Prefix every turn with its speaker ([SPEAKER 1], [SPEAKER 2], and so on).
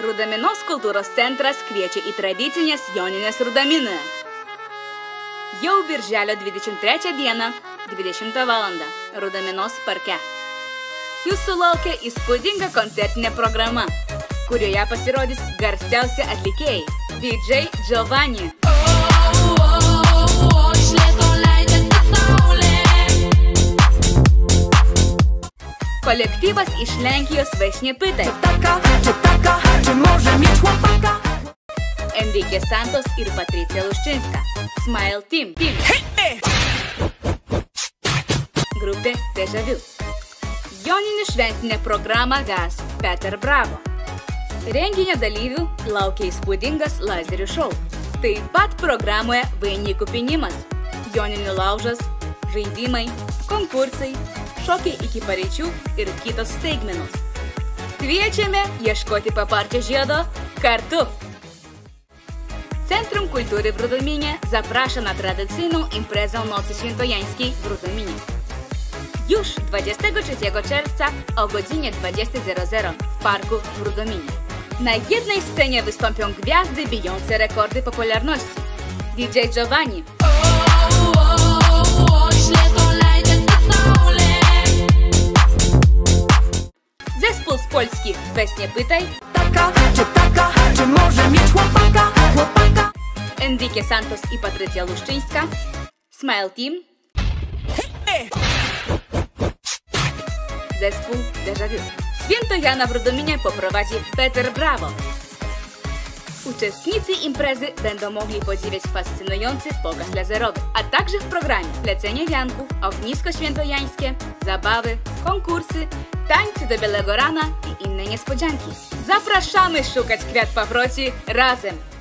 [SPEAKER 1] Rudaminos kultūros centras kviečia į tradicinės joninės Rudaminoje. Jau birželio 23 dieną, 20 val. Rudaminos parke. Jūsų laukia įspūdinga koncertinė programa, kurioje pasirodys garsiausi atlikėjai DJ Giovanni. Kolektyvas iš Lenkijos Vaisnie Pytaj. Enrique Santos ir Patricija Luščinska. Smile Team. Grupė Deja Vu. Joninių šventinę programą ves Peter Bravo. Renginio dalyvių laukia įspūdingas lazerių šou. Taip pat programoje vainikų pynimas, joninių laužas, žaidimai, konkursai, šokiai iki paryčių ir kitos staigmenos. Kviečiame ieškoti paparčio žiedo kartu! Centrum Kultury w Rudominie zaprasza na tradycyjną imprezę Nocy Świętojańskiej w Rudominie. Już 23 czerwca o godzinie 20:00 w parku w Rudominie. Na jednej scenie wystąpią gwiazdy bijące rekordy popularności. DJ Giovanni, zespół z Polski Vaisnie Pytaj,
[SPEAKER 2] czy może mieć chłopaka?
[SPEAKER 1] Enrique Santos i Patrycja Luszczyńska, Smile Team, zespół Deja Vu. Święto Jana w Rudominie poprowadzi Peter Bravo. Uczestnicy imprezy będą mogli podziwiać fascynujący pokaz laserowy, a także w programie plecenie wianków, ognisko świętojańskie, zabawy, konkursy, tańce do białego rana i inne niespodzianki. Zapraszamy szukać kwiat paproci razem!